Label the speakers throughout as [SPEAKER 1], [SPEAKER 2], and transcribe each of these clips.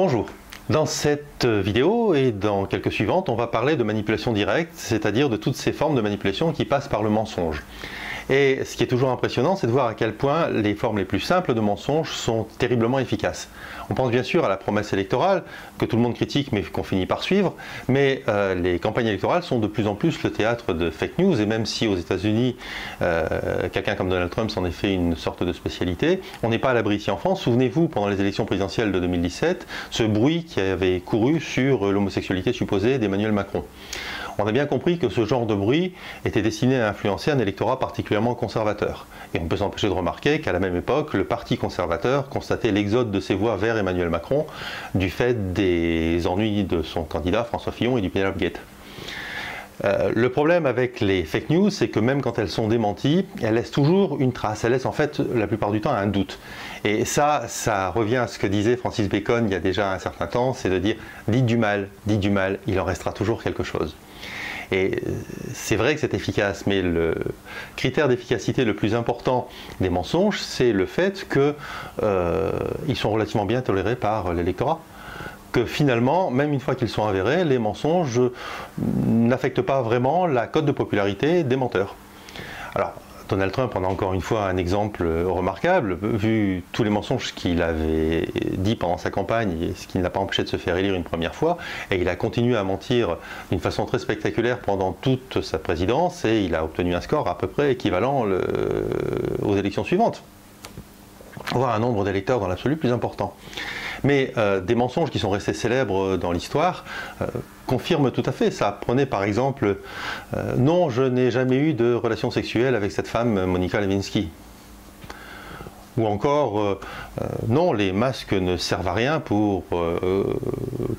[SPEAKER 1] Bonjour. Dans cette vidéo et dans quelques suivantes, on va parler de manipulation directe, c'est-à-dire de toutes ces formes de manipulation qui passent par le mensonge. Et ce qui est toujours impressionnant, c'est de voir à quel point les formes les plus simples de mensonge sont terriblement efficaces. On pense bien sûr à la promesse électorale, que tout le monde critique mais qu'on finit par suivre, mais les campagnes électorales sont de plus en plus le théâtre de fake news, et même si aux États-Unis, quelqu'un comme Donald Trump s'en est fait une sorte de spécialité, on n'est pas à l'abri ici en France. Souvenez-vous, pendant les élections présidentielles de 2017, ce bruit qui avait couru sur l'homosexualité supposée d'Emmanuel Macron. On a bien compris que ce genre de bruit était destiné à influencer un électorat particulièrement conservateur. Et on peut s'empêcher de remarquer qu'à la même époque, le Parti conservateur constatait l'exode de ses voix vers Emmanuel Macron du fait des ennuis de son candidat François Fillon et du Penelope Gate. Le problème avec les fake news, c'est que même quand elles sont démenties, elles laissent toujours une trace, elles laissent en fait la plupart du temps un doute. Et ça revient à ce que disait Francis Bacon il y a déjà un certain temps, c'est de dire « dites du mal, il en restera toujours quelque chose ». Et c'est vrai que c'est efficace, mais le critère d'efficacité le plus important des mensonges, c'est le fait qu'ils sont relativement bien tolérés par l'électorat. Que finalement, même une fois qu'ils sont avérés, les mensonges n'affectent pas vraiment la cote de popularité des menteurs. Alors, Donald Trump en a encore une fois un exemple remarquable, vu tous les mensonges qu'il avait dit pendant sa campagne, et ce qui ne l'a pas empêché de se faire élire une première fois, et il a continué à mentir d'une façon très spectaculaire pendant toute sa présidence, et il a obtenu un score à peu près équivalent aux élections suivantes, voire un nombre d'électeurs dans l'absolu plus important. Mais des mensonges qui sont restés célèbres dans l'histoire confirment tout à fait ça. Prenez par exemple « Non, je n'ai jamais eu de relation sexuelle avec cette femme, Monica Lewinsky ». Ou encore « Non, les masques ne servent à rien pour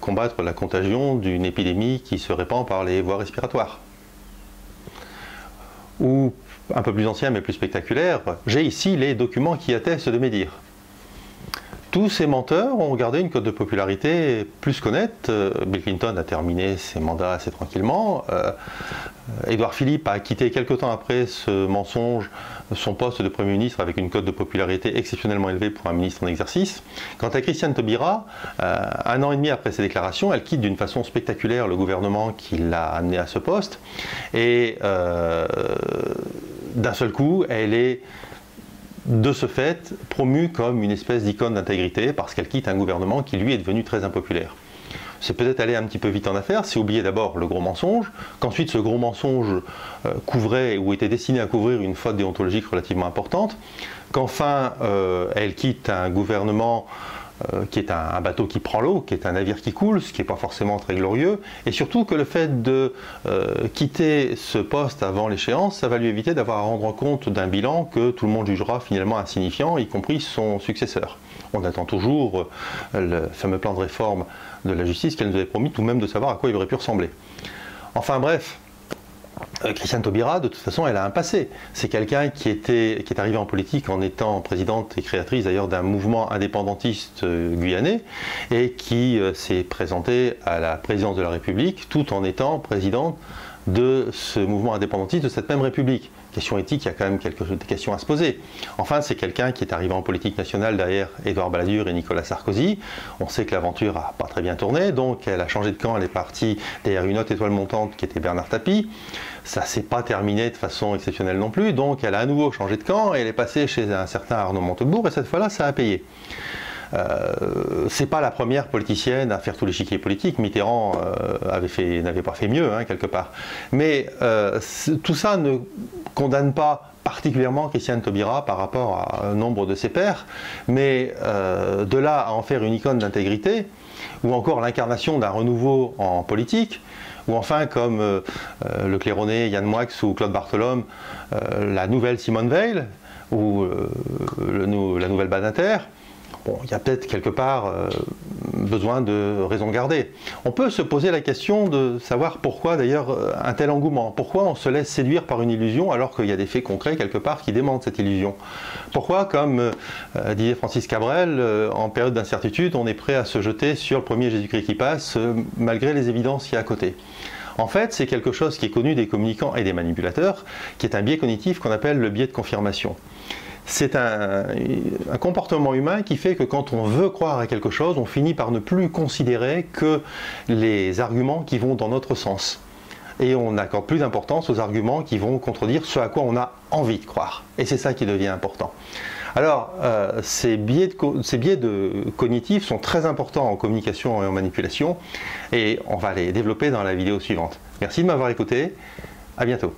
[SPEAKER 1] combattre la contagion d'une épidémie qui se répand par les voies respiratoires ». Ou un peu plus ancien mais plus spectaculaire, « J'ai ici les documents qui attestent de mes dires ». Tous ces menteurs ont gardé une cote de popularité plus qu'honnête. Bill Clinton a terminé ses mandats assez tranquillement. Édouard Philippe a quitté quelque temps après ce mensonge son poste de Premier ministre avec une cote de popularité exceptionnellement élevée pour un ministre en exercice. Quant à Christiane Taubira, un an et demi après ses déclarations, elle quitte d'une façon spectaculaire le gouvernement qui l'a amenée à ce poste. Et d'un seul coup, elle est de ce fait promue comme une espèce d'icône d'intégrité parce qu'elle quitte un gouvernement qui lui est devenu très impopulaire. C'est peut-être aller un petit peu vite en affaires, c'est oublier d'abord le gros mensonge, qu'ensuite ce gros mensonge couvrait ou était destiné à couvrir une faute déontologique relativement importante, qu'enfin elle quitte un gouvernement qui est un bateau qui prend l'eau, qui est un navire qui coule, ce qui n'est pas forcément très glorieux, et surtout que le fait de quitter ce poste avant l'échéance, ça va lui éviter d'avoir à rendre compte d'un bilan que tout le monde jugera finalement insignifiant, y compris son successeur. On attend toujours le fameux plan de réforme de la justice qu'elle nous avait promis, tout de même de savoir à quoi il aurait pu ressembler. Enfin bref, Christiane Taubira, de toute façon, elle a un passé. C'est quelqu'un qui est arrivé en politique en étant présidente et créatrice d'ailleurs d'un mouvement indépendantiste guyanais et qui s'est présentée à la présidence de la République tout en étant présidente de ce mouvement indépendantiste de cette même République. Question éthique, il y a quand même des questions à se poser. Enfin, c'est quelqu'un qui est arrivé en politique nationale derrière Édouard Balladur et Nicolas Sarkozy. On sait que l'aventure n'a pas très bien tourné, donc elle a changé de camp, elle est partie derrière une autre étoile montante qui était Bernard Tapie. Ça ne s'est pas terminé de façon exceptionnelle non plus, donc elle a à nouveau changé de camp et elle est passée chez un certain Arnaud Montebourg et cette fois-là, ça a payé. C'est pas la première politicienne à faire tout l'échiquier politique. Mitterrand n'avait pas fait mieux, hein, quelque part. Mais tout ça ne condamne pas particulièrement Christiane Taubira par rapport à un nombre de ses pairs, mais de là à en faire une icône d'intégrité, ou encore l'incarnation d'un renouveau en politique, ou enfin comme le claironné Yann Moix ou Claude Barthelome, la nouvelle Simone Veil, ou la nouvelle Badinter. Bon, il y a peut-être quelque part besoin de raison garder. On peut se poser la question de savoir pourquoi d'ailleurs un tel engouement. Pourquoi on se laisse séduire par une illusion alors qu'il y a des faits concrets quelque part qui démentent cette illusion. Pourquoi, comme disait Francis Cabrel, en période d'incertitude, on est prêt à se jeter sur le premier Jésus-Christ qui passe malgré les évidences qu'il y a à côté. En fait, c'est quelque chose qui est connu des communicants et des manipulateurs, qui est un biais cognitif qu'on appelle le biais de confirmation. C'est un comportement humain qui fait que quand on veut croire à quelque chose, on finit par ne plus considérer que les arguments qui vont dans notre sens. Et on accorde plus d'importance aux arguments qui vont contredire ce à quoi on a envie de croire. Et c'est ça qui devient important. Alors, ces biais cognitifs sont très importants en communication et en manipulation, et on va les développer dans la vidéo suivante. Merci de m'avoir écouté, à bientôt.